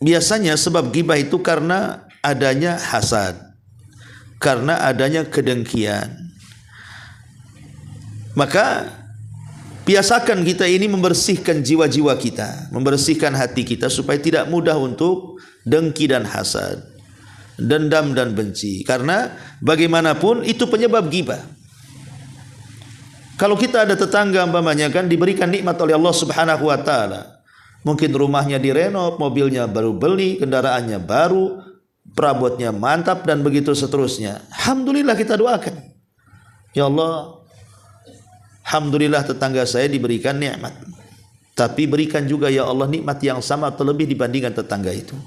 biasanya sebab ghibah itu karena adanya hasad, karena adanya kedengkian. Maka biasakan kita ini membersihkan jiwa-jiwa kita, membersihkan hati kita supaya tidak mudah untuk dengki dan hasad, dendam dan benci. Karena bagaimanapun itu penyebab ghibah. Kalau kita ada tetangga umpamanya kan diberikan nikmat oleh Allah Subhanahu wa taala. Mungkin rumahnya direnov, mobilnya baru beli, kendaraannya baru, perabotnya mantap dan begitu seterusnya. Alhamdulillah kita doakan. Ya Allah, alhamdulillah tetangga saya diberikan nikmat. Tapi berikan juga ya Allah nikmat yang sama atau lebih dibandingkan tetangga itu.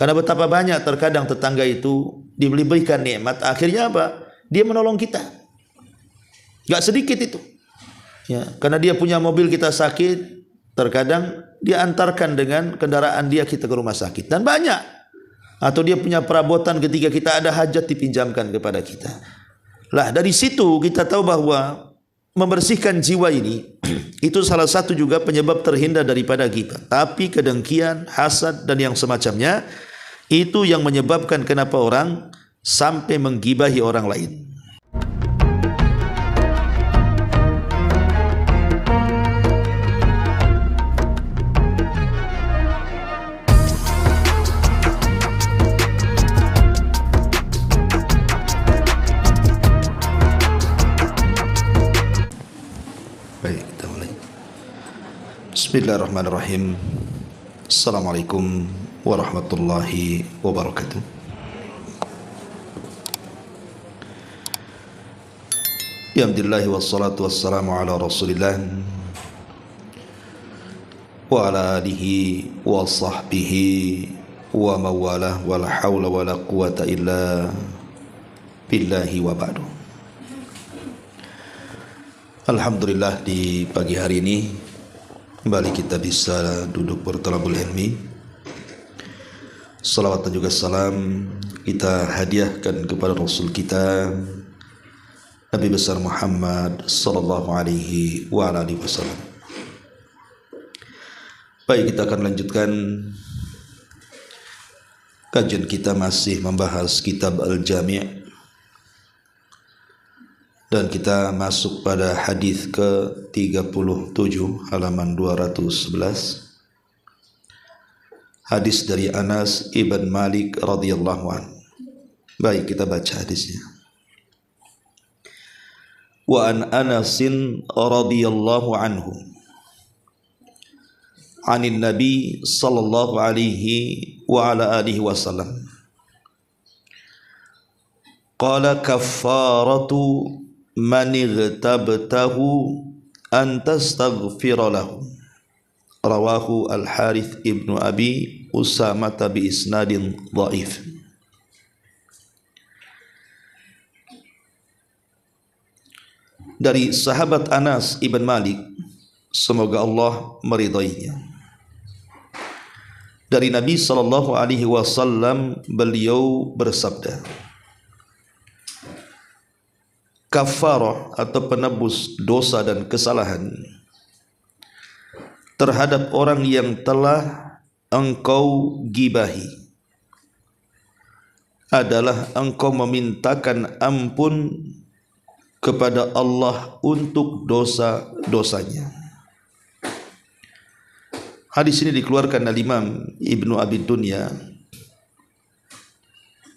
Karena betapa banyak terkadang tetangga itu diberikan nikmat, akhirnya apa? Dia menolong kita. Gak sedikit itu. Ya, karena dia punya mobil kita sakit, terkadang dia antarkan dengan kendaraan dia kita ke rumah sakit. Dan banyak. Atau dia punya perabotan ketika kita ada hajat dipinjamkan kepada kita. Lah dari situ kita tahu bahwa membersihkan jiwa ini itu salah satu juga penyebab terhindar daripada ghibah. Tapi kedengkian, hasad dan yang semacamnya itu yang menyebabkan kenapa orang sampai menggibahi orang lain. Bismillahirrahmanirrahim. Assalamualaikum warahmatullahi wabarakatuh. Alhamdulillah wassalatu wassalamu ala Rasulillah wa ala alihi wa sahbihi wa mawalah wa la hawla wa la quwata illa billahi wa ba'du. Alhamdulillah di pagi hari ini kembali kita bisa duduk bertalabul ilmi. Salawat dan juga salam kita hadiahkan kepada Rasul kita Nabi besar Muhammad sallallahu alaihi wa alihi wasallam. Baik, kita akan lanjutkan kajian kita masih membahas kitab Al-Jami'. Dan kita masuk pada hadis ke-37 halaman 211. Hadis dari Anas ibn Malik radhiyallahu anhu. Baik, kita baca hadisnya. Wa an Anasin radhiyallahu anhu anin Nabi sallallahu alaihi wa ala alihi wasallam. Qala kaffaratu man igtabtahu an tastaghfira lahu. Rawahu Al-Harith ibnu Abi Usamah bi isnadin dhaif. Dari sahabat Anas ibn Malik, semoga Allah meridainya, dari Nabi sallallahu alaihi wasallam beliau bersabda, kafarah atau penebus dosa dan kesalahan terhadap orang yang telah engkau gibahi adalah engkau memintakan ampun kepada Allah untuk dosa-dosanya. Hadis ini dikeluarkan oleh Imam Ibnu Abi Dunya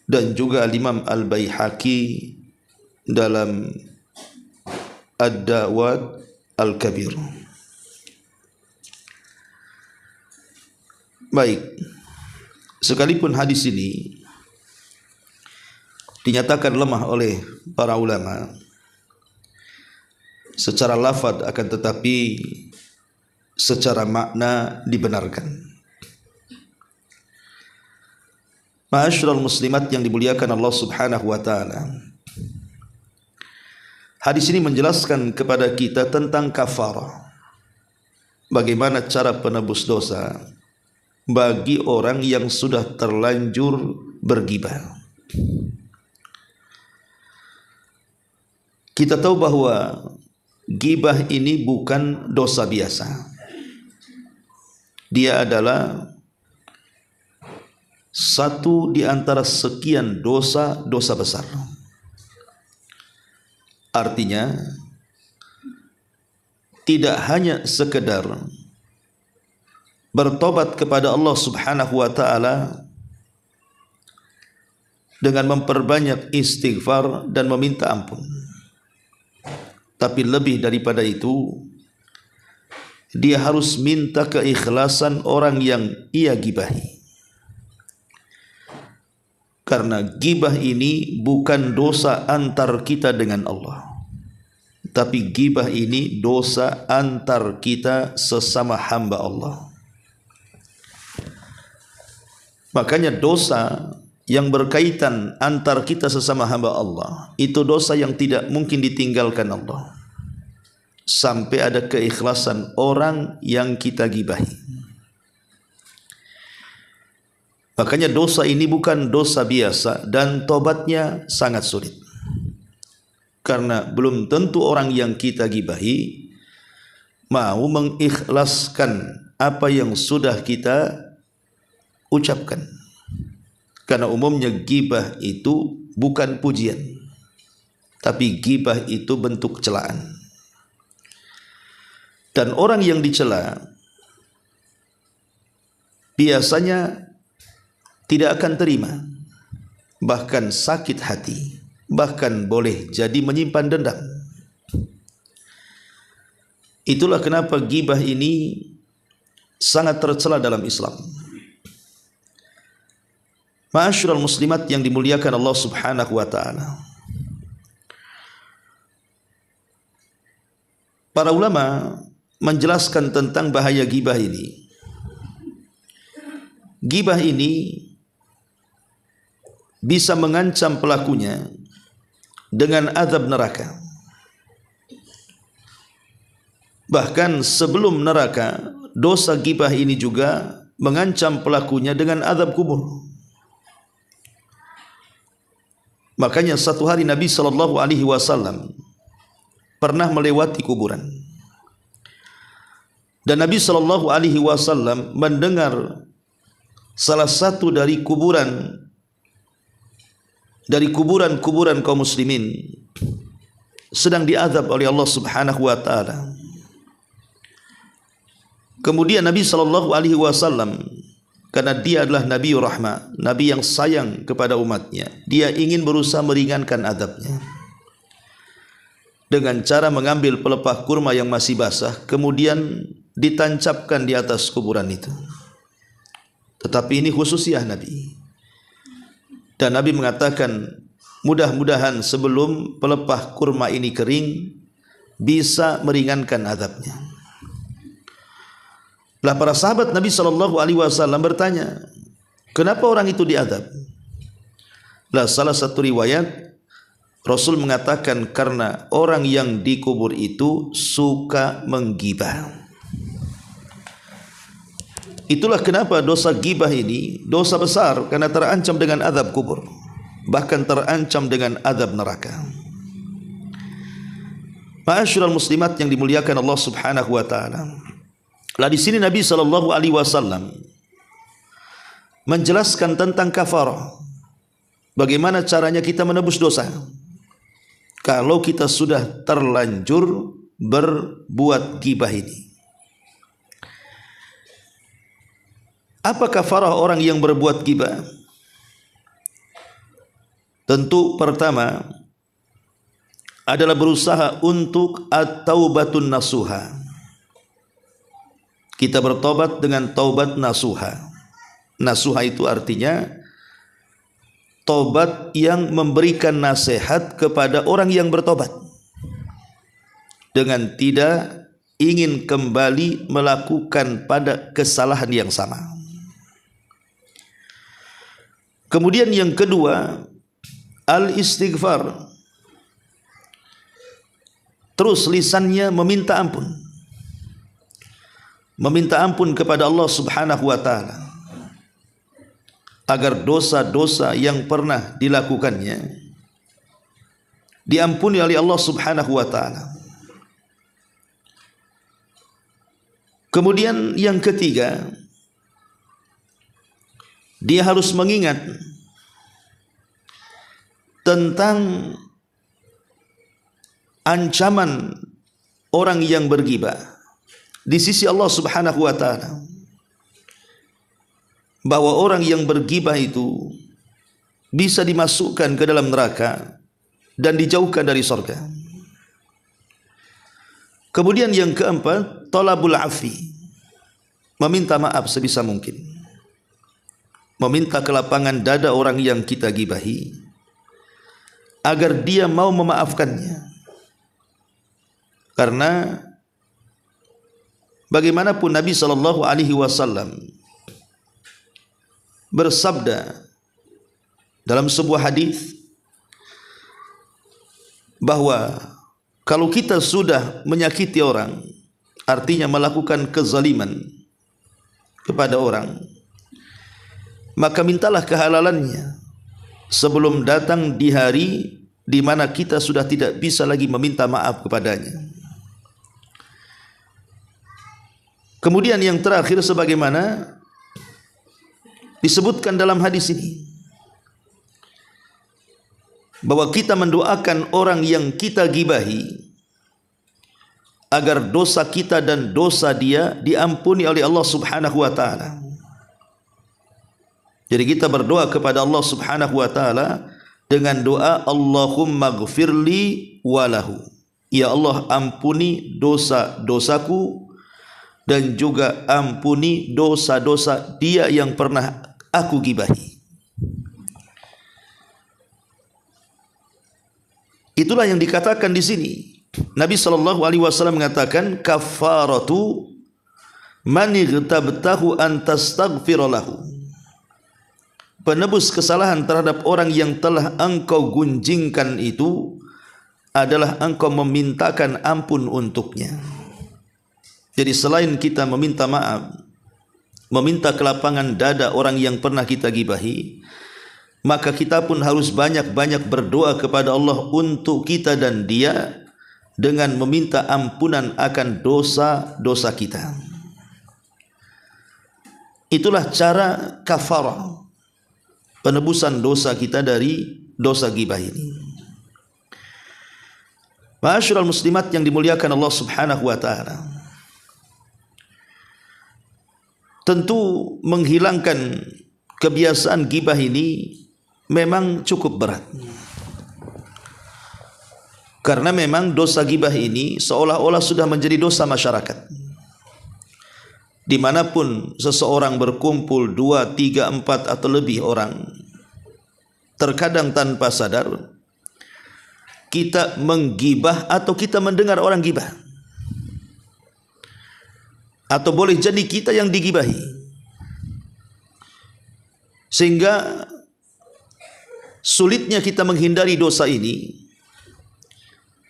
dan juga Imam Al-Baihaqi dalam Ad-Da'wat Al-Kabir. Baik, sekalipun hadis ini dinyatakan lemah oleh para ulama secara lafaz, akan tetapi secara makna dibenarkan. Ma'asyiral muslimat yang dimuliakan Allah Subhanahu wa taala, hadis ini menjelaskan kepada kita tentang kafarah. Bagaimana cara penebus dosa bagi orang yang sudah terlanjur bergibah. Kita tahu bahwa gibah ini bukan dosa biasa. Dia adalah satu di antara sekian dosa-dosa besar. Artinya tidak hanya sekedar bertobat kepada Allah Subhanahu wa taala dengan memperbanyak istighfar dan meminta ampun, tapi lebih daripada itu, dia harus minta keikhlasan orang yang ia gibahi. Karena gibah ini bukan dosa antar kita dengan Allah, tapi gibah ini dosa antar kita sesama hamba Allah. Makanya dosa yang berkaitan antar kita sesama hamba Allah itu dosa yang tidak mungkin ditinggalkan Allah sampai ada keikhlasan orang yang kita gibahi. Makanya dosa ini bukan dosa biasa dan tobatnya sangat sulit. Karena belum tentu orang yang kita gibahi mau mengikhlaskan apa yang sudah kita ucapkan. Karena umumnya gibah itu bukan pujian, tapi gibah itu bentuk celaan. Dan orang yang dicela biasanya tidak akan terima, bahkan sakit hati, bahkan boleh jadi menyimpan dendam. Itulah kenapa gibah ini sangat tercela dalam Islam. Ma'asyiral muslimat yang dimuliakan Allah Subhanahu wa taala. Para ulama menjelaskan tentang bahaya gibah ini. Gibah ini bisa mengancam pelakunya dengan azab neraka. Bahkan sebelum neraka, dosa gibah ini juga mengancam pelakunya dengan azab kubur. Makanya satu hari Nabi SAW pernah melewati kuburan, dan Nabi SAW mendengar salah satu dari kuburan kaum muslimin sedang diazab oleh Allah Subhanahu wa taala. Kemudian Nabi SAW, karena dia adalah Nabi Rahmah, Nabi yang sayang kepada umatnya, dia ingin berusaha meringankan azabnya dengan cara mengambil pelepah kurma yang masih basah, kemudian ditancapkan di atas kuburan itu. Tetapi ini khususiyah Nabi. Dan Nabi mengatakan, mudah-mudahan sebelum pelepah kurma ini kering bisa meringankan azabnya. Lah para sahabat Nabi SAW bertanya, kenapa orang itu diazab? Lah salah satu riwayat Rasul mengatakan karena orang yang dikubur itu suka menggibah. Itulah kenapa dosa gibah ini dosa besar, karena terancam dengan azab kubur, bahkan terancam dengan azab neraka. Ma'asyiral muslimat yang dimuliakan Allah Subhanahu wa taala. Lah di sini Nabi SAW menjelaskan tentang kafarah. Bagaimana caranya kita menebus dosa kalau kita sudah terlanjur berbuat gibah ini. Apa kafarah orang yang berbuat gibah? Tentu pertama adalah berusaha untuk at-taubatun nasuha. Kita bertobat dengan taubat nasuha. Nasuha itu artinya tobat yang memberikan nasihat kepada orang yang bertobat dengan tidak ingin kembali melakukan pada kesalahan yang sama. Kemudian yang kedua, al-istighfar. Terus lisannya meminta ampun. Meminta ampun kepada Allah Subhanahu wa taala agar dosa-dosa yang pernah dilakukannya diampuni oleh Allah Subhanahu wa taala. Kemudian yang ketiga, dia harus mengingat tentang ancaman orang yang bergibah di sisi Allah Subhanahu wa taala, bahwa orang yang bergibah itu bisa dimasukkan ke dalam neraka dan dijauhkan dari surga. Kemudian yang keempat, talabul afi, meminta maaf sebisa mungkin, meminta kelapangan dada orang yang kita gibahi agar dia mau memaafkannya. Karena bagaimanapun Nabi SAW bersabda dalam sebuah hadis bahwa kalau kita sudah menyakiti orang, artinya melakukan kezaliman kepada orang, maka mintalah kehalalannya sebelum datang di hari di mana kita sudah tidak bisa lagi meminta maaf kepadanya. Kemudian yang terakhir, sebagaimana disebutkan dalam hadis ini, bahwa kita mendoakan orang yang kita gibahi agar dosa kita dan dosa dia diampuni oleh Allah Subhanahu wa taala. Jadi kita berdoa kepada Allah Subhanahu wa taala dengan doa Allahumma ghfirli walahu, ya Allah ampuni dosa-dosaku dan juga ampuni dosa-dosa dia yang pernah aku gibahi. Itulah yang dikatakan di sini. Nabi SAW mengatakan kafaratu man igtabtahu an tastaghfir lahu. Penebus kesalahan terhadap orang yang telah engkau gunjingkan itu adalah engkau memintakan ampun untuknya. Jadi selain kita meminta maaf, meminta kelapangan dada orang yang pernah kita gibahi, maka kita pun harus banyak-banyak berdoa kepada Allah untuk kita dan dia dengan meminta ampunan akan dosa-dosa kita. Itulah cara kafarah, penebusan dosa kita dari dosa gibah ini. Ma'asyiral muslimat yang dimuliakan Allah Subhanahu wa taala, tentu menghilangkan kebiasaan gibah ini memang cukup berat. Karena memang dosa gibah ini seolah-olah sudah menjadi dosa masyarakat. Dimanapun seseorang berkumpul 2, 3, 4 atau lebih orang, terkadang tanpa sadar kita menggibah atau kita mendengar orang gibah, atau boleh jadi kita yang digibahi, sehingga sulitnya kita menghindari dosa ini.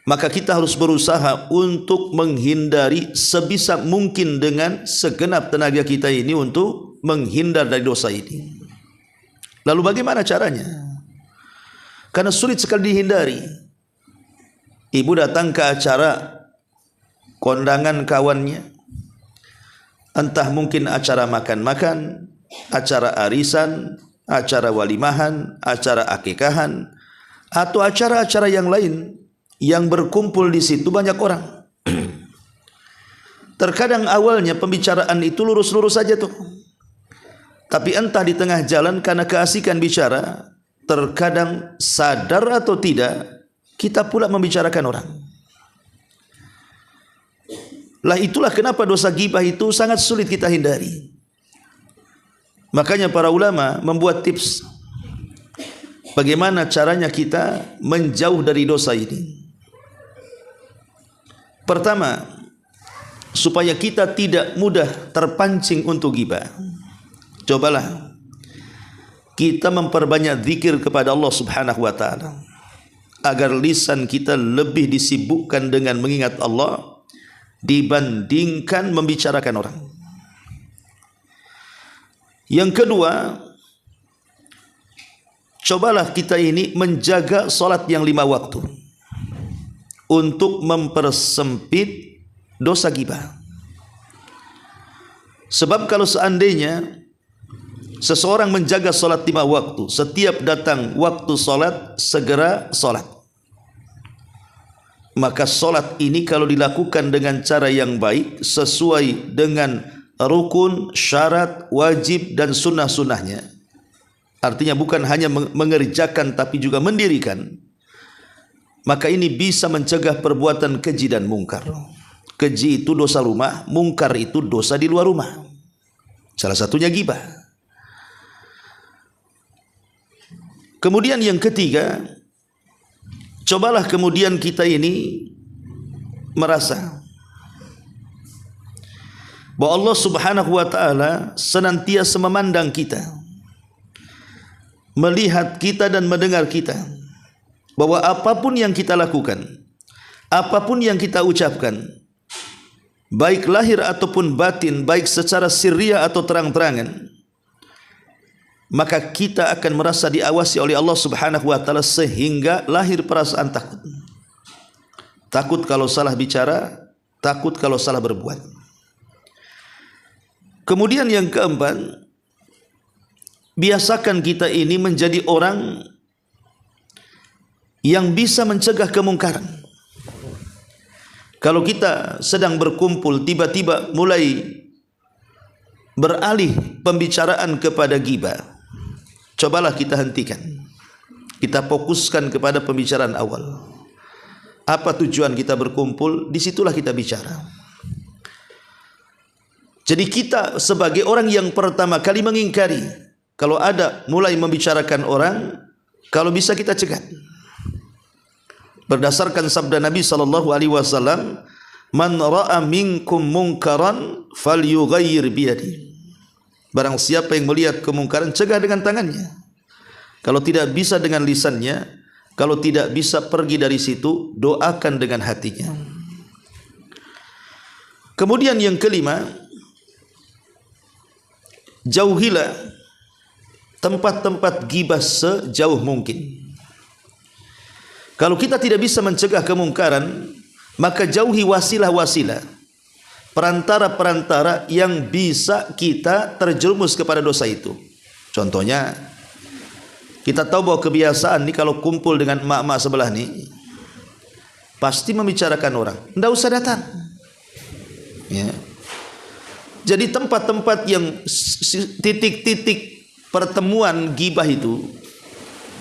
Maka kita harus berusaha untuk menghindari sebisa mungkin dengan segenap tenaga kita ini untuk menghindar dari dosa ini. Lalu bagaimana caranya? Karena sulit sekali dihindari. Ibu datang ke acara kondangan kawannya, entah mungkin acara makan-makan, acara arisan, acara walimahan, acara akikahan, atau acara-acara yang lain yang berkumpul di situ banyak orang. Terkadang awalnya pembicaraan itu lurus-lurus saja tuh, tapi entah di tengah jalan karena keasikan bicara, terkadang sadar atau tidak kita pula membicarakan orang. Lah itulah kenapa dosa ghibah itu sangat sulit kita hindari. Makanya para ulama membuat tips bagaimana caranya kita menjauh dari dosa ini. Pertama, supaya kita tidak mudah terpancing untuk ghibah, cobalah kita memperbanyak zikir kepada Allah Subhanahu wa taala agar lisan kita lebih disibukkan dengan mengingat Allah dibandingkan membicarakan orang. Yang kedua, cobalah kita ini menjaga salat yang 5 waktu untuk mempersempit dosa ghibah. Sebab kalau seandainya seseorang menjaga solat 5 waktu, setiap datang waktu solat segera solat, maka solat ini kalau dilakukan dengan cara yang baik sesuai dengan rukun, syarat, wajib dan sunnah-sunnahnya, artinya bukan hanya mengerjakan tapi juga mendirikan, maka ini bisa mencegah perbuatan keji dan mungkar. Keji itu dosa rumah, mungkar itu dosa di luar rumah, salah satunya ghibah. Kemudian yang ketiga, cobalah kemudian kita ini merasa bahwa Allah Subhanahu wa taala senantiasa memandang kita, melihat kita dan mendengar kita, bahwa apapun yang kita lakukan, apapun yang kita ucapkan, baik lahir ataupun batin, baik secara sirriah atau terang-terangan, maka kita akan merasa diawasi oleh Allah Subhanahu wa taala sehingga lahir perasaan takut. Takut kalau salah bicara, takut kalau salah berbuat. Kemudian yang keempat, biasakan kita ini menjadi orang yang bisa mencegah kemungkaran. Kalau kita sedang berkumpul tiba-tiba mulai beralih pembicaraan kepada ghibah, cobalah kita hentikan. Kita fokuskan kepada pembicaraan awal. Apa tujuan kita berkumpul? Disitulah kita bicara. Jadi kita sebagai orang yang pertama kali mengingkari kalau ada mulai membicarakan orang, kalau bisa kita cegat. Berdasarkan sabda Nabi SAW, "Man ra'a minkum munkaran falyughayyir biyadihi." Barang siapa yang melihat kemungkaran, cegah dengan tangannya. Kalau tidak bisa dengan lisannya, kalau tidak bisa pergi dari situ, doakan dengan hatinya. Kemudian yang kelima, jauhilah tempat-tempat ghibah sejauh mungkin. Kalau kita tidak bisa mencegah kemungkaran, maka jauhi wasilah-wasilah, perantara-perantara yang bisa kita terjerumus kepada dosa itu. Contohnya, kita tahu bahwa kebiasaan nih kalau kumpul dengan emak-emak sebelah nih, pasti membicarakan orang, tidak usah datang. Ya. Jadi tempat-tempat yang titik-titik pertemuan ghibah itu,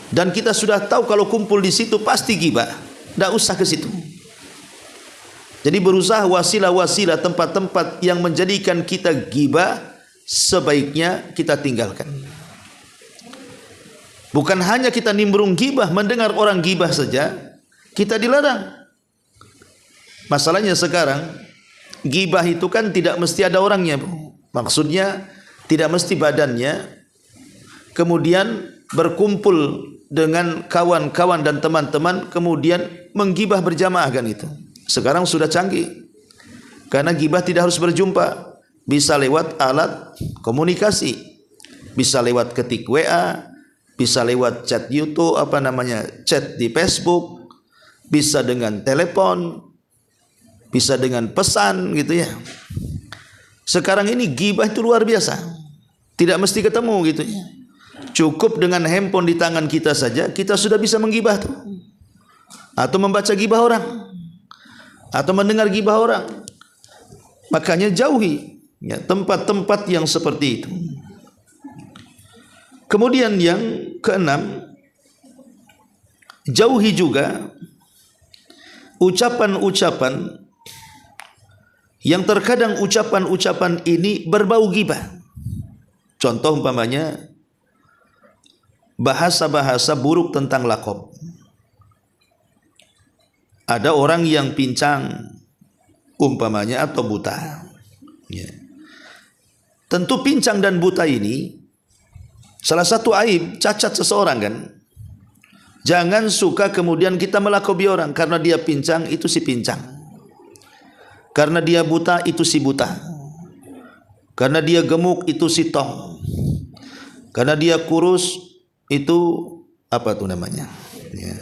dan kita sudah tahu kalau kumpul di situ pasti ghibah, tidak usah ke situ. Jadi berusaha wasilah-wasilah tempat-tempat yang menjadikan kita ghibah, sebaiknya kita tinggalkan. Bukan hanya kita nimbrung ghibah, mendengar orang ghibah saja kita dilarang. Masalahnya sekarang ghibah itu kan tidak mesti ada orangnya, maksudnya tidak mesti badannya. Kemudian berkumpul dengan kawan-kawan dan teman-teman, kemudian menggibah berjamaah, kan itu. Sekarang sudah canggih, karena ghibah tidak harus berjumpa, bisa lewat alat komunikasi, bisa lewat ketik WA, bisa lewat chat YouTube, chat di Facebook, bisa dengan telepon, bisa dengan pesan, gitu ya. Sekarang ini ghibah itu luar biasa, tidak mesti ketemu, gitu ya. Cukup dengan handphone di tangan kita saja, kita sudah bisa menggibah tuh, atau membaca ghibah orang, atau mendengar ghibah orang. Makanya jauhi ya tempat-tempat yang seperti itu. Kemudian yang keenam, jauhi juga ucapan-ucapan yang terkadang ucapan-ucapan ini berbau ghibah. Contoh umpamanya bahasa-bahasa buruk tentang lakob. Ada orang yang pincang umpamanya atau buta. Ya. Tentu pincang dan buta ini salah satu aib, cacat seseorang, kan. Jangan suka kemudian kita melakobi orang karena dia pincang, itu si pincang. Karena dia buta, itu si buta. Karena dia gemuk, itu si tong. Karena dia kurus, itu apa tuh namanya? Ya.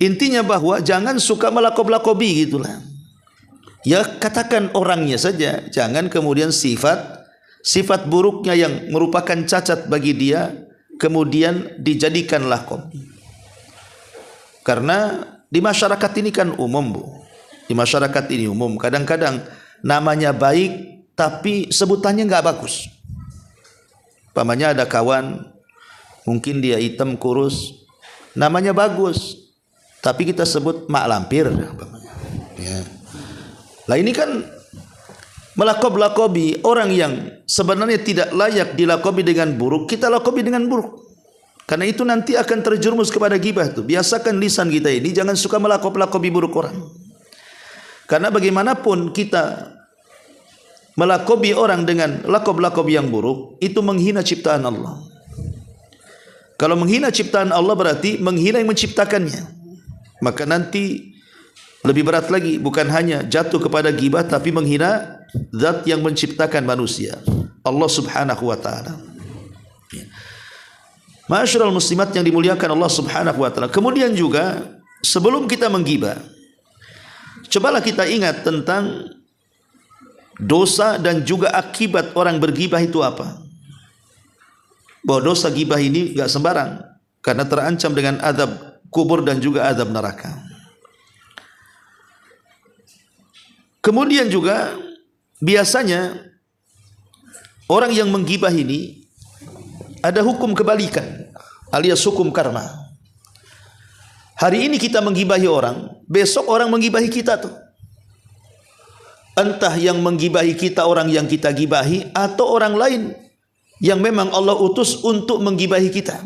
Intinya bahwa jangan suka melakob-lakobi, gitulah. Ya katakan orangnya saja, jangan kemudian sifat sifat buruknya yang merupakan cacat bagi dia kemudian dijadikan lakob. Karena di masyarakat ini kan umum, Bu. Di masyarakat ini umum, kadang-kadang namanya baik tapi sebutannya nggak bagus. Pamannya ada kawan, mungkin dia hitam kurus, namanya bagus, tapi kita sebut mak lampir. Ya. Lah ini kan melakob-lakobi orang yang sebenarnya tidak layak dilakobi dengan buruk, kita lakobi dengan buruk. Karena itu nanti akan terjerumus kepada ghibah itu. Biasakan lisan kita ini jangan suka melakob-lakobi buruk orang. Karena bagaimanapun kita melakobi orang dengan lakob-lakob yang buruk, itu menghina ciptaan Allah. Kalau menghina ciptaan Allah berarti menghina yang menciptakannya. Maka nanti lebih berat lagi, bukan hanya jatuh kepada ghibah tapi menghina zat yang menciptakan manusia, Allah Subhanahu wa taala. Ma'asyiral muslimat yang dimuliakan Allah Subhanahu wa taala. Kemudian juga sebelum kita menggibah, cobalah kita ingat tentang dosa dan juga akibat orang bergibah itu apa. Bahwa dosa gibah ini enggak sembarang, karena terancam dengan azab kubur dan juga azab neraka. Kemudian juga biasanya orang yang menggibah ini ada hukum kebalikan alias hukum karma. Hari ini kita menggibahi orang, besok orang menggibahi kita tuh. Entah yang menggibahi kita orang yang kita gibahi atau orang lain yang memang Allah utus untuk menggibahi kita.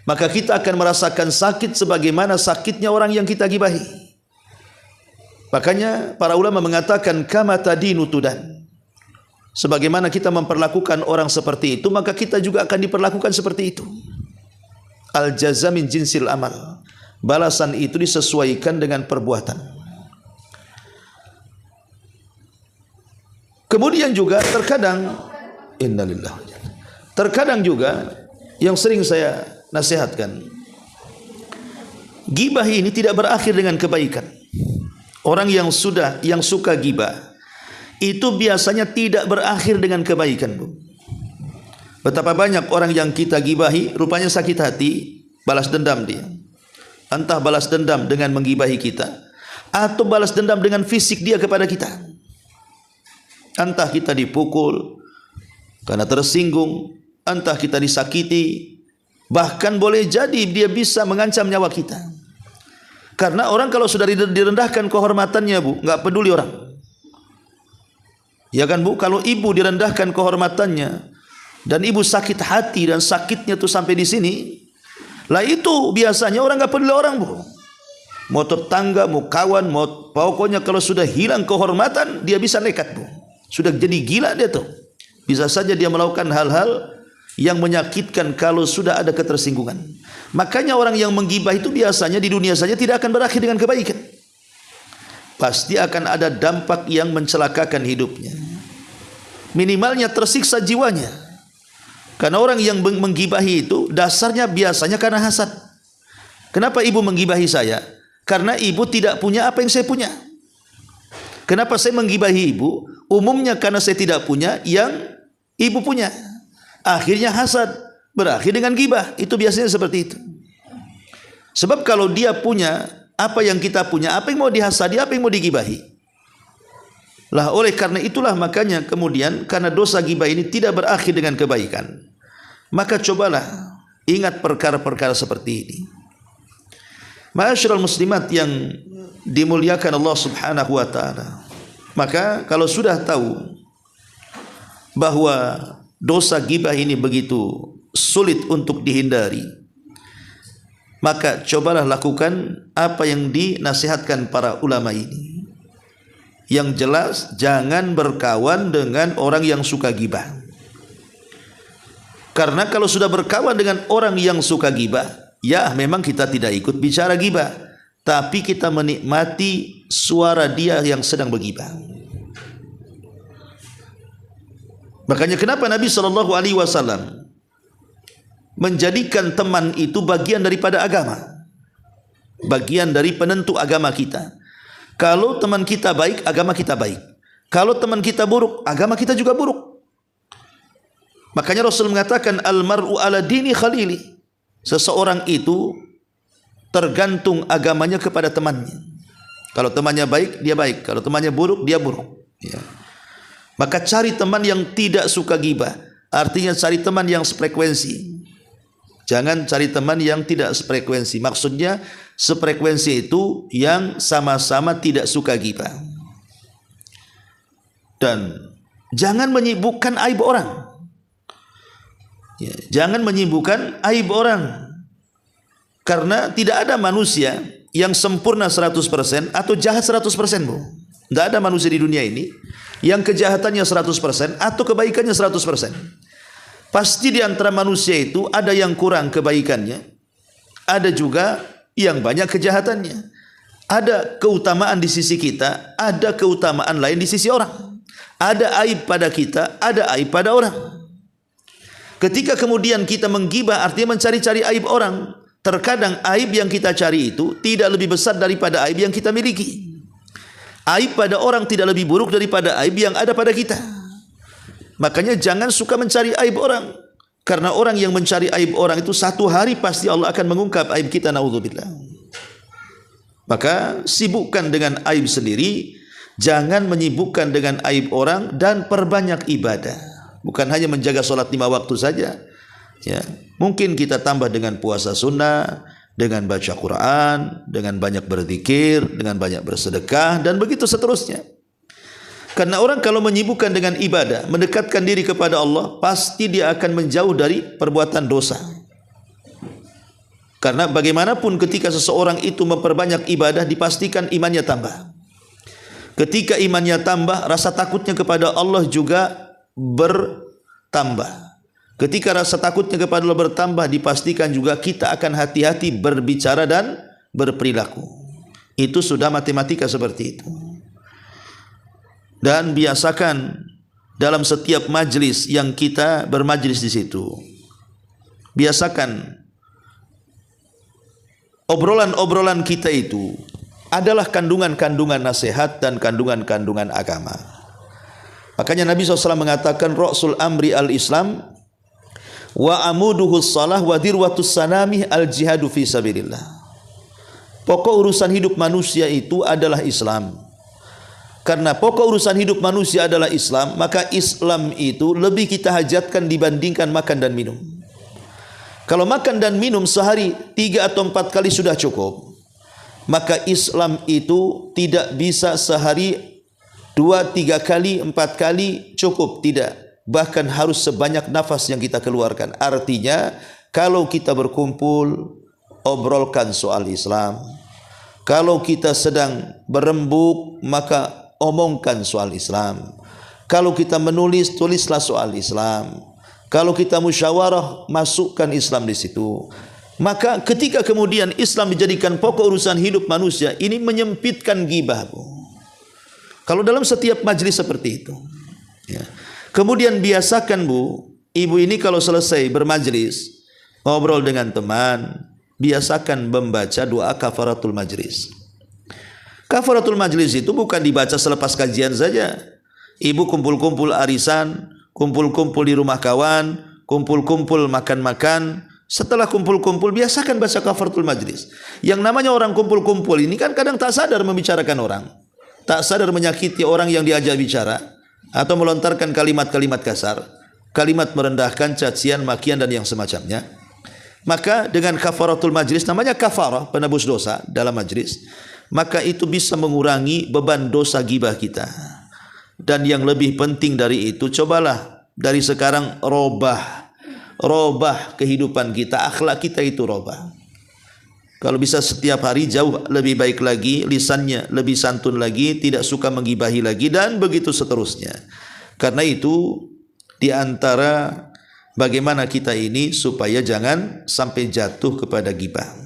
Maka kita akan merasakan sakit sebagaimana sakitnya orang yang kita gibahi. Makanya para ulama mengatakan kama tadinu tudan. Sebagaimana kita memperlakukan orang seperti itu, maka kita juga akan diperlakukan seperti itu. Al jaza min jinsil amal. Balasan itu disesuaikan dengan perbuatan. Kemudian juga terkadang innalillah. Terkadang juga yang sering saya nasihatkan, gibah ini tidak berakhir dengan kebaikan. Orang yang suka gibah itu biasanya tidak berakhir dengan kebaikan, Bu. Betapa banyak orang yang kita gibahi rupanya sakit hati, balas dendam dia. Entah balas dendam dengan menggibahi kita atau balas dendam dengan fisik dia kepada kita. Entah kita dipukul karena tersinggung, entah kita disakiti, bahkan boleh jadi dia bisa mengancam nyawa kita. Karena orang kalau sudah direndahkan kehormatannya, Bu, nggak peduli orang. Ya kan, Bu, kalau ibu direndahkan kehormatannya dan ibu sakit hati dan sakitnya tuh sampai di sini, lah itu biasanya orang nggak peduli orang, Bu. Mau tetangga, mau kawan, mau pokoknya kalau sudah hilang kehormatan dia bisa nekat, Bu. Sudah jadi gila dia tuh. Bisa saja dia melakukan hal-hal yang menyakitkan kalau sudah ada ketersinggungan. Makanya orang yang menggibah itu biasanya di dunia saja tidak akan berakhir dengan kebaikan. Pasti akan ada dampak yang mencelakakan hidupnya. Minimalnya tersiksa jiwanya. Karena orang yang menggibahi itu dasarnya biasanya karena hasad. Kenapa ibu menggibahi saya? Karena ibu tidak punya apa yang saya punya. Kenapa saya menggibahi ibu? Umumnya karena saya tidak punya yang ibu punya. Akhirnya hasad berakhir dengan gibah. Itu biasanya seperti itu. Sebab kalau dia punya apa yang kita punya, apa yang mau dihasadi, apa yang mau digibahi. Lah oleh karena itulah makanya kemudian karena dosa gibah ini tidak berakhir dengan kebaikan. Maka cobalah ingat perkara-perkara seperti ini. Ma'asyiral muslimat yang dimuliakan Allah Subhanahu wa taala. Maka kalau sudah tahu bahwa dosa gibah ini begitu sulit untuk dihindari, maka cobalah lakukan apa yang dinasihatkan para ulama ini. Yang jelas jangan berkawan dengan orang yang suka gibah. Karena kalau sudah berkawan dengan orang yang suka gibah, ya memang kita tidak ikut bicara gibah, tapi kita menikmati suara dia yang sedang bergibah. Makanya kenapa Nabi SAW menjadikan teman itu bagian daripada agama, bagian dari penentu agama kita. Kalau teman kita baik, agama kita baik. Kalau teman kita buruk, agama kita juga buruk. Makanya Rasul mengatakan al-mar'u ala dini khalili. Seseorang itu tergantung agamanya kepada temannya. Kalau temannya baik, dia baik. Kalau temannya buruk, dia buruk. Ya. Maka cari teman yang tidak suka gibah. Artinya cari teman yang sefrekuensi. Jangan cari teman yang tidak sefrekuensi. Maksudnya sefrekuensi itu yang sama-sama tidak suka gibah. Dan jangan menyibukkan aib orang. Ya, jangan menyibukkan aib orang. Karena tidak ada manusia yang sempurna 100% atau jahat 100%, Bu. Tidak ada manusia di dunia ini yang kejahatannya 100% atau kebaikannya 100%. Pasti di antara manusia itu ada yang kurang kebaikannya, ada juga yang banyak kejahatannya. Ada keutamaan di sisi kita, ada keutamaan lain di sisi orang. Ada aib pada kita, ada aib pada orang. Ketika kemudian kita menggibah artinya mencari-cari aib orang. Terkadang aib yang kita cari itu tidak lebih besar daripada aib yang kita miliki. Aib pada orang tidak lebih buruk daripada aib yang ada pada kita. Makanya jangan suka mencari aib orang. Karena orang yang mencari aib orang itu satu hari pasti Allah akan mengungkap aib kita, naudzubillah. Maka sibukkan dengan aib sendiri. Jangan menyibukkan dengan aib orang dan perbanyak ibadah. Bukan hanya menjaga sholat 5 waktu saja. Ya, mungkin kita tambah dengan puasa sunnah, dengan baca Quran, dengan banyak berzikir, dengan banyak bersedekah, dan begitu seterusnya. Karena orang kalau menyibukkan dengan ibadah, mendekatkan diri kepada Allah, pasti dia akan menjauh dari perbuatan dosa. Karena bagaimanapun ketika seseorang itu memperbanyak ibadah, dipastikan imannya tambah. Ketika imannya tambah, rasa takutnya kepada Allah juga bertambah. Ketika rasa takutnya kepada Allah bertambah, dipastikan juga kita akan hati-hati berbicara dan berperilaku. Itu sudah matematika seperti itu. Dan biasakan dalam setiap majlis yang kita bermajlis di situ, biasakan obrolan-obrolan kita itu adalah kandungan-kandungan nasihat dan kandungan-kandungan agama. Makanya Nabi SAW mengatakan Ra'sul amri al-Islam wa amuduhu salah wa dirwatus sanamih al-jihadu fi sabilillah. Pokok urusan hidup manusia itu adalah Islam. Karena pokok urusan hidup manusia adalah Islam, maka Islam itu lebih kita hajatkan dibandingkan makan dan minum. Kalau makan dan minum sehari 3 atau 4 kali sudah cukup, maka Islam itu tidak bisa sehari 2-3 kali, 4 kali cukup, tidak. Bahkan harus sebanyak nafas yang kita keluarkan. Artinya kalau kita berkumpul, obrolkan soal Islam. Kalau kita sedang berembuk, maka omongkan soal Islam. Kalau kita menulis, tulislah soal Islam. Kalau kita musyawarah, masukkan Islam di situ. Maka ketika kemudian Islam dijadikan pokok urusan hidup manusia, ini menyempitkan ghibah, Bu. Kalau dalam setiap majlis seperti itu, ya. Kemudian biasakan, Bu, ibu ini kalau selesai bermajlis, ngobrol dengan teman, biasakan membaca doa kafaratul majlis. Kafaratul majlis itu bukan dibaca selepas kajian saja. Ibu kumpul-kumpul arisan, kumpul-kumpul di rumah kawan, kumpul-kumpul makan-makan. Setelah kumpul-kumpul, biasakan baca kafaratul majlis. Yang namanya orang kumpul-kumpul ini kan kadang tak sadar membicarakan orang. Tak sadar menyakiti orang yang diajak bicara, atau melontarkan kalimat-kalimat kasar, kalimat merendahkan, cacian, makian, dan yang semacamnya. Maka dengan kafaratul majlis, namanya kafarah, penebus dosa dalam majlis, maka itu bisa mengurangi beban dosa ghibah kita. Dan yang lebih penting dari itu, cobalah dari sekarang robah kehidupan kita, akhlak kita itu robah. Kalau bisa setiap hari jauh lebih baik lagi, lisannya lebih santun lagi, tidak suka menggibahi lagi, dan begitu seterusnya. Karena itu di antara bagaimana kita ini supaya jangan sampai jatuh kepada ghibah.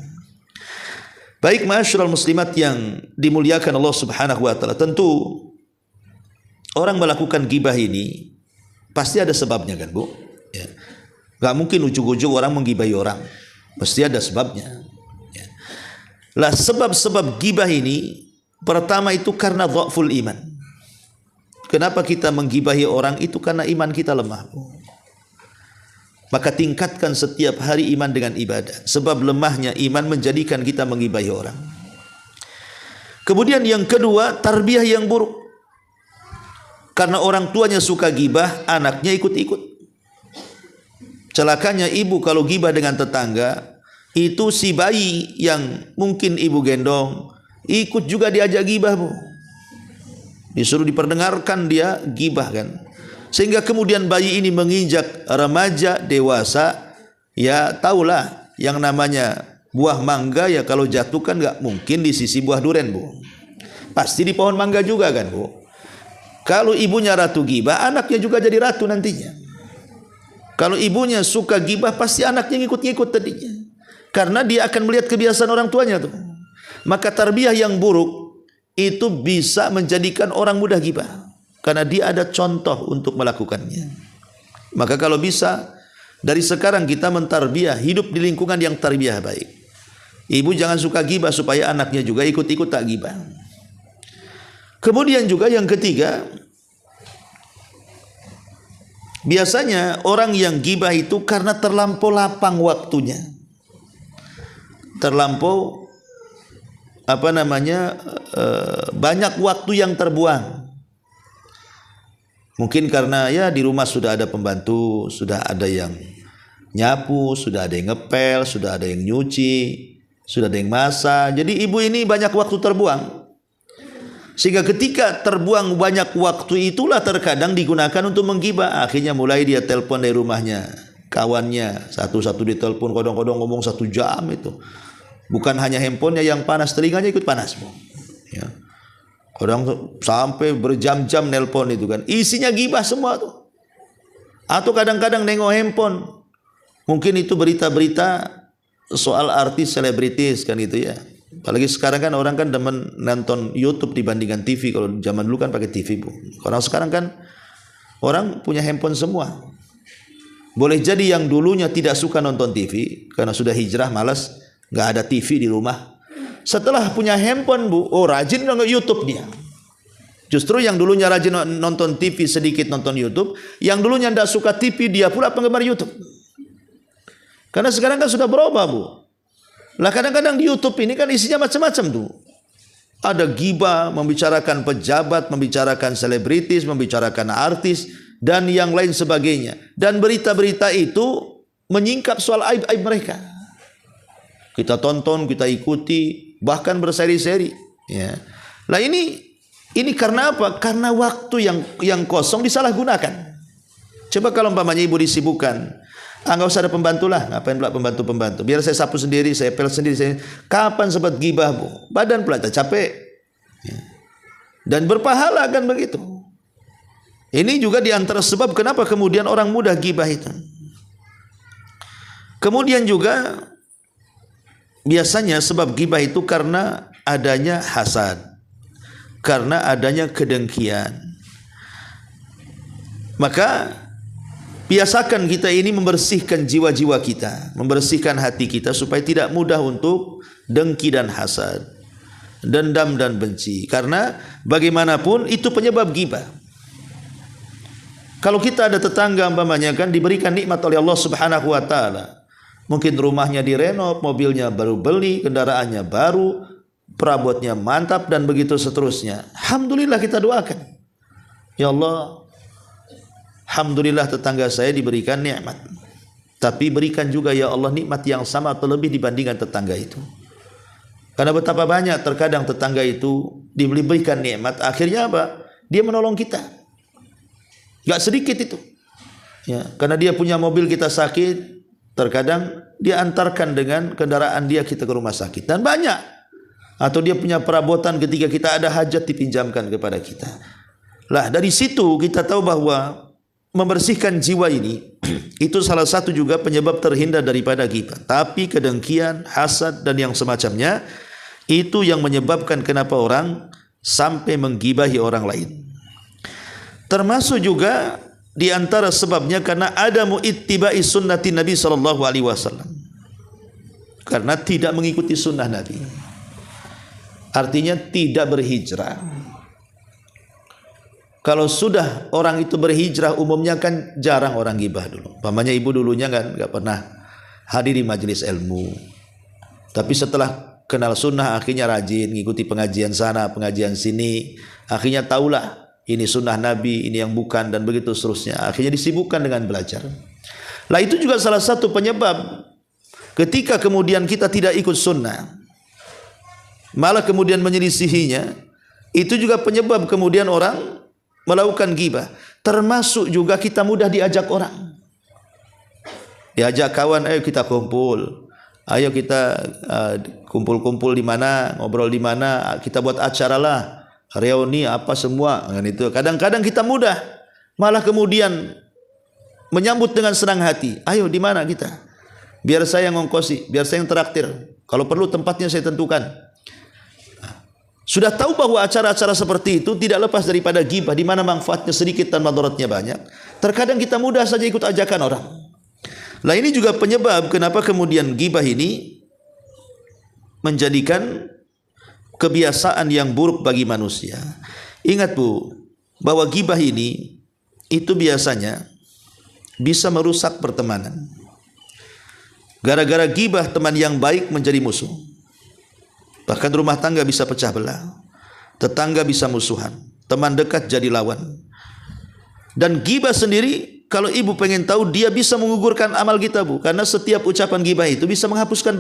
Baik, ma'asyiral muslimat yang dimuliakan Allah Subhanahu wa taala, tentu orang melakukan ghibah ini pasti ada sebabnya, kan, Bu? Ya. Gak mungkin ujug-ujug orang menggibahi orang, pasti ada sebabnya. Lah, sebab-sebab ghibah ini pertama itu karena dha'ful iman. Kenapa kita menggibahi orang itu? Karena iman kita lemah. Maka tingkatkan setiap hari iman dengan ibadah, sebab lemahnya iman menjadikan kita menggibahi orang. Kemudian yang kedua, tarbiyah yang buruk. Karena orang tuanya suka gibah, anaknya ikut-ikut. Celakanya ibu kalau gibah dengan tetangga, itu si bayi yang mungkin ibu gendong ikut juga diajak gibah, Bu. Disuruh diperdengarkan dia gibah kan. Sehingga kemudian bayi ini menginjak remaja, dewasa, ya tahulah yang namanya buah mangga ya kalau jatuh kan nggak mungkin di sisi buah duren, Bu. Pasti di pohon mangga juga kan, Bu. Kalau ibunya ratu gibah, anaknya juga jadi ratu nantinya. Kalau ibunya suka gibah, pasti anaknya ngikut-ngikut tadinya. Karena dia akan melihat kebiasaan orang tuanya tuh. Maka tarbiyah yang buruk itu bisa menjadikan orang mudah gibah. Karena dia ada contoh untuk melakukannya. Maka kalau bisa dari sekarang kita mentarbiyah, hidup di lingkungan yang tarbiyah baik. Ibu jangan suka gibah supaya anaknya juga ikut-ikut tak gibah. Kemudian juga yang ketiga, biasanya orang yang gibah itu karena terlampau lapang waktunya. Terlampau banyak waktu yang terbuang. Mungkin karena ya di rumah sudah ada pembantu, sudah ada yang nyapu, sudah ada yang ngepel, sudah ada yang nyuci, sudah ada yang masak. Jadi ibu ini banyak waktu terbuang. Sehingga ketika terbuang banyak waktu itulah terkadang digunakan untuk menggibah. Akhirnya mulai dia telepon dari rumahnya, kawannya, satu-satu ditelepon, kadang-kadang ngomong 1 jam itu. Bukan hanya handphonenya yang panas, telinganya ikut panas, Bu. Ya. Kadang sampai berjam-jam nelpon itu kan. Isinya gibah semua tuh. Atau kadang-kadang nengok handphone. Mungkin itu berita-berita soal artis selebritis kan itu ya. Apalagi sekarang kan orang kan demen nonton YouTube dibandingkan TV. Kalau zaman dulu kan pakai TV, Bu. Kalau sekarang kan orang punya handphone semua. Boleh jadi yang dulunya tidak suka nonton TV karena sudah hijrah, malas, nggak ada TV di rumah. Setelah punya handphone, Bu, rajin nonton YouTube dia. Justru yang dulunya rajin nonton TV, sedikit nonton YouTube, yang dulunya tidak suka TV, dia pula penggemar YouTube. Karena sekarang kan sudah berubah, Bu. Lah kadang-kadang di YouTube ini kan isinya macam-macam tuh. Ada gibah, membicarakan pejabat, membicarakan selebritis, membicarakan artis, dan yang lain sebagainya. Dan berita-berita itu menyingkap soal aib-aib mereka. Kita tonton, kita ikuti, bahkan berseri-seri. Ya. Lah ini karena apa? Karena waktu yang kosong disalahgunakan. Coba kalau umpamanya ibu disibukkan, nggak usah ada pembantu lah, ngapain pula pembantu? Biar saya sapu sendiri, saya pel sendiri. Kapan sempat gibah, Bu? Badan pula tak capek. Ya. Dan berpahala kan begitu. Ini juga diantara sebab kenapa kemudian orang mudah gibah itu. Kemudian juga biasanya sebab gibah itu karena adanya hasad, karena adanya kedengkian. Maka biasakan kita ini membersihkan jiwa-jiwa kita, membersihkan hati kita supaya tidak mudah untuk dengki dan hasad, dendam dan benci. Karena bagaimanapun itu penyebab gibah. Kalau kita ada tetangga umpamanya kan diberikan nikmat oleh Allah Subhanahu wa taala. Mungkin rumahnya direnov, mobilnya baru beli, kendaraannya baru, perabotnya mantap dan begitu seterusnya. Alhamdulillah kita doakan. Ya Allah, alhamdulillah tetangga saya diberikan nikmat. Tapi berikan juga ya Allah nikmat yang sama atau lebih dibandingkan tetangga itu. Karena betapa banyak terkadang tetangga itu diberikan nikmat, akhirnya apa? Dia menolong kita. Gak sedikit itu. Ya, karena dia punya mobil kita sakit, terkadang dia antarkan dengan kendaraan dia kita ke rumah sakit. Dan banyak. Atau dia punya perabotan ketika kita ada hajat dipinjamkan kepada kita. Lah dari situ kita tahu bahwa membersihkan jiwa ini itu salah satu juga penyebab terhindar daripada gibah. Tapi kedengkian, hasad dan yang semacamnya itu yang menyebabkan kenapa orang sampai menggibahi orang lain. Termasuk juga di antara sebabnya karena ada muittiba'i sunnati Nabi sallallahu alaihi wasallam. Karena tidak mengikuti sunnah Nabi. Artinya tidak berhijrah. Kalau sudah orang itu berhijrah, umumnya kan jarang orang gibah dulu. Pamannya ibu dulunya kan nggak pernah hadir di majelis ilmu. Tapi setelah kenal sunnah akhirnya rajin ngikuti pengajian sana, pengajian sini. Akhirnya tahulah ini sunnah Nabi, ini yang bukan, dan begitu seterusnya. Akhirnya disibukkan dengan belajar. Lah itu juga salah satu penyebab ketika kemudian kita tidak ikut sunnah, malah kemudian menyelisihinya. Itu juga penyebab kemudian orang melakukan ghibah. Termasuk juga kita mudah diajak orang. Diajak kawan, ayo kita kumpul. Ayo kita kumpul-kumpul di mana, ngobrol di mana, kita buat acara lah, reuni apa semua kan itu. Kadang-kadang kita mudah, malah kemudian menyambut dengan senang hati. Ayo di mana kita? Biar saya ngongkosi, biar saya yang traktir. Kalau perlu tempatnya saya tentukan. Sudah tahu bahwa acara-acara seperti itu tidak lepas daripada ghibah, di mana manfaatnya sedikit dan madaratnya banyak. Terkadang kita mudah saja ikut ajakan orang. Nah ini juga penyebab kenapa kemudian ghibah ini menjadikan kebiasaan yang buruk bagi manusia. Ingat Bu, bahwa ghibah ini itu biasanya bisa merusak pertemanan. Gara-gara ghibah teman yang baik menjadi musuh. Bahkan rumah tangga bisa pecah belah, tetangga bisa musuhan, teman dekat jadi lawan. Dan ghibah sendiri, kalau ibu pengen tahu, dia bisa menggugurkan amal kita Bu, karena setiap ucapan ghibah itu bisa menghapuskan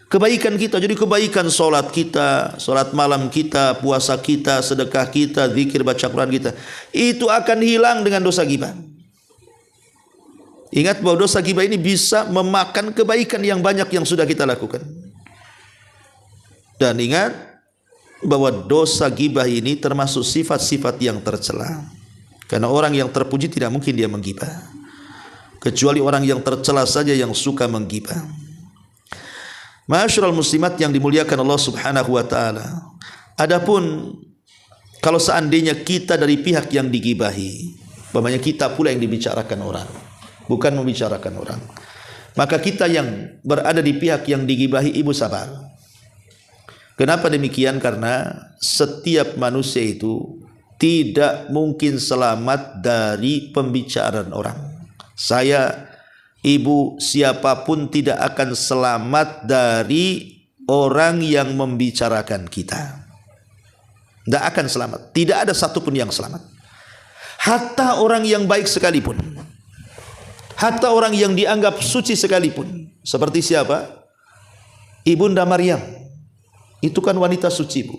kebaikan kita. Jadi kebaikan solat kita, solat malam kita, puasa kita, sedekah kita, zikir, baca Quran kita, itu akan hilang dengan dosa ghibah. Ingat bahwa dosa ghibah ini bisa memakan kebaikan yang banyak yang sudah kita lakukan. Dan ingat bahwa dosa ghibah ini termasuk sifat-sifat yang tercela. Karena orang yang terpuji tidak mungkin dia menggibah. Kecuali orang yang tercela saja yang suka menggibah. Ma'asyiral muslimat yang dimuliakan Allah Subhanahu wa taala. Adapun kalau seandainya kita dari pihak yang digibahi, umpamanya kita pula yang dibicarakan orang, bukan membicarakan orang, maka kita yang berada di pihak yang digibahi, ibu sabar. Kenapa demikian? Karena setiap manusia itu tidak mungkin selamat dari pembicaraan orang. Saya, ibu, siapapun tidak akan selamat dari orang yang membicarakan kita. Tidak akan selamat. Tidak ada satupun yang selamat. Hatta orang yang baik sekalipun, hatta orang yang dianggap suci sekalipun. Seperti siapa? Ibunda Maryam. Itu kan wanita suci Bu,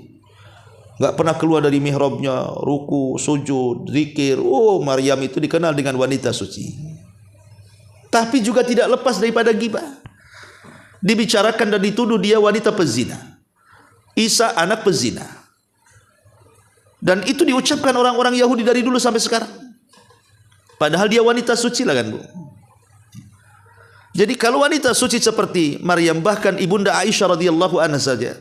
nggak pernah keluar dari mihrabnya, ruku, sujud, zikir. Oh, Maryam itu dikenal dengan wanita suci. Tapi juga tidak lepas daripada ghibah. Dibicarakan dan dituduh dia wanita pezina, Isa anak pezina. Dan itu diucapkan orang-orang Yahudi dari dulu sampai sekarang. Padahal dia wanita suci lah kan Bu. Jadi kalau wanita suci seperti Maryam, bahkan ibunda Aisyah radhiyallahu anha saja,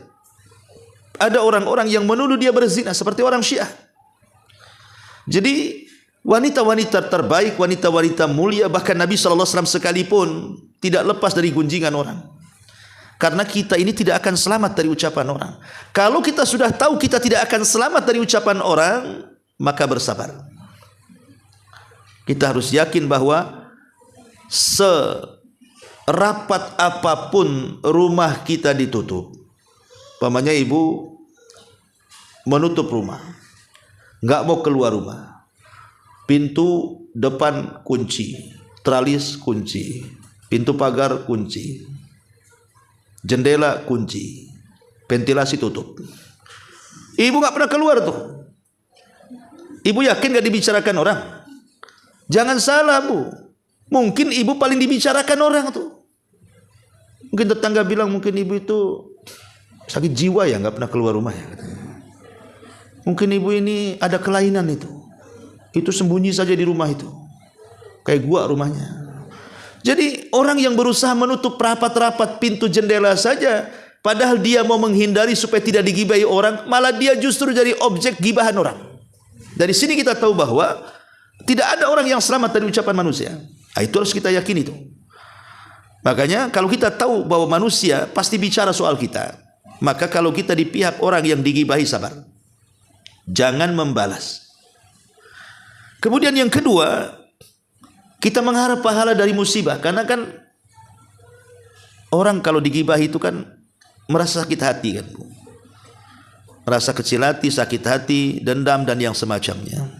ada orang-orang yang menuduh dia berzina seperti orang Syiah. Jadi wanita-wanita terbaik, wanita-wanita mulia, bahkan Nabi SAW sekalipun tidak lepas dari gunjingan orang. Karena kita ini tidak akan selamat dari ucapan orang. Kalau kita sudah tahu kita tidak akan selamat dari ucapan orang, maka bersabar. Kita harus yakin bahwa serapat apapun rumah kita ditutup, pamannya ibu menutup rumah, nggak mau keluar rumah, pintu depan kunci, tralis kunci, pintu pagar kunci, jendela kunci, ventilasi tutup. Ibu nggak pernah keluar tuh. Ibu yakin nggak dibicarakan orang? Jangan salah Bu, mungkin ibu paling dibicarakan orang tuh. Mungkin tetangga bilang mungkin ibu itu sakit jiwa ya, nggak pernah keluar rumah ya. Mungkin ibu ini ada kelainan itu sembunyi saja di rumah itu, kayak gua rumahnya. Jadi orang yang berusaha menutup rapat-rapat pintu jendela saja, padahal dia mau menghindari supaya tidak digibahi orang, malah dia justru jadi objek gibahan orang. Dari sini kita tahu bahwa tidak ada orang yang selamat dari ucapan manusia. Nah, itu harus kita yakini itu. Makanya kalau kita tahu bahwa manusia pasti bicara soal kita, maka kalau kita di pihak orang yang digibahi, sabar. Jangan membalas. Kemudian yang kedua, kita mengharap pahala dari musibah, karena kan orang kalau digibah itu kan merasa sakit hati kan, merasa kecil hati, sakit hati, dendam dan yang semacamnya.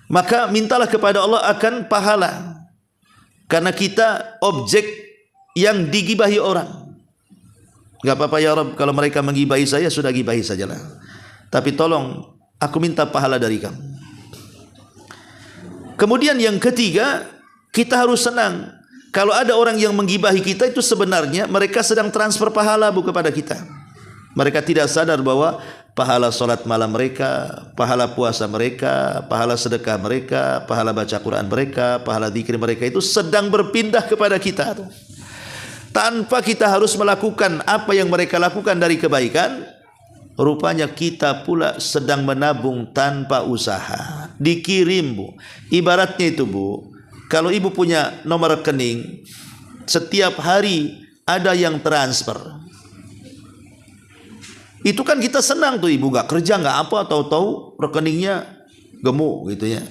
Maka mintalah kepada Allah akan pahala, karena kita objek yang digibahi orang. Gak apa-apa ya Rabb, kalau mereka menggibahi saya, sudah gibahi sajalah, tapi tolong aku minta pahala dari kamu. Kemudian yang ketiga, kita harus senang kalau ada orang yang menggibahi kita, itu sebenarnya mereka sedang transfer pahala kepada kita. Mereka tidak sadar bahwa pahala sholat malam mereka, pahala puasa mereka, pahala sedekah mereka, pahala baca Quran mereka, pahala zikir mereka itu sedang berpindah kepada kita. Tanpa kita harus melakukan apa yang mereka lakukan dari kebaikan, rupanya kita pula sedang menabung tanpa usaha. Dikirim, Bu. Ibaratnya itu, Bu, kalau ibu punya nomor rekening, setiap hari ada yang transfer. Itu kan kita senang tuh, ibu gak kerja gak apa, tahu-tahu rekeningnya gemuk gitu ya.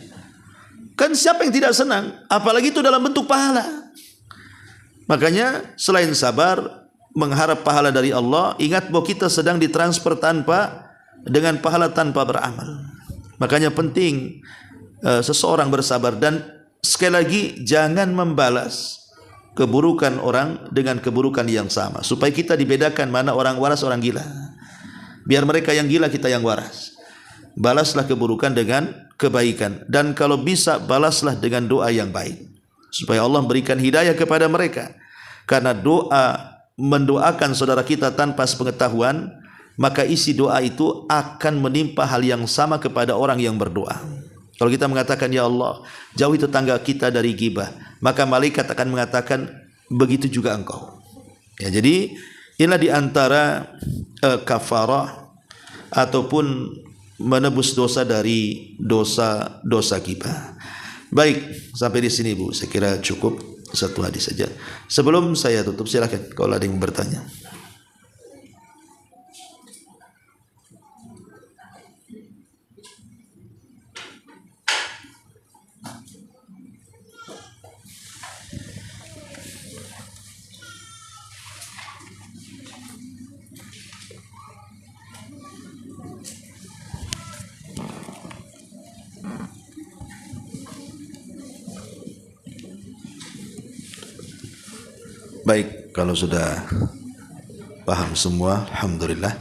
Kan siapa yang tidak senang? Apalagi itu dalam bentuk pahala. Makanya selain sabar, mengharap pahala dari Allah, ingat bahwa kita sedang ditransfer dengan pahala tanpa beramal. Makanya penting seseorang bersabar, dan sekali lagi jangan membalas keburukan orang dengan keburukan yang sama, supaya kita dibedakan mana orang waras, orang gila. Biar mereka yang gila, kita yang waras. Balaslah keburukan dengan kebaikan, dan kalau bisa balaslah dengan doa yang baik, supaya Allah berikan hidayah kepada mereka. Karena doa, mendoakan saudara kita tanpa sepengetahuan, maka isi doa itu akan menimpa hal yang sama kepada orang yang berdoa. Kalau kita mengatakan, ya Allah, jauhi tetangga kita dari ghibah, maka malaikat akan mengatakan, begitu juga engkau. Ya, jadi inilah diantara kafarah ataupun menebus dosa dari dosa ghibah. Baik, sampai di sini Bu, saya kira cukup satu hadis saja. Sebelum saya tutup, silakan kalau ada yang bertanya. Baik, kalau sudah paham semua, alhamdulillah.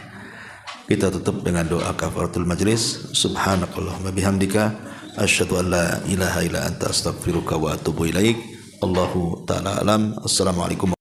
Kita tutup dengan doa kafaratul majlis. Subhanakallahumma bihamdika, asyhadu an la ilaha illa anta, astaghfiruka wa atubu ilaik. Allahu ta'ala alam. Assalamualaikum.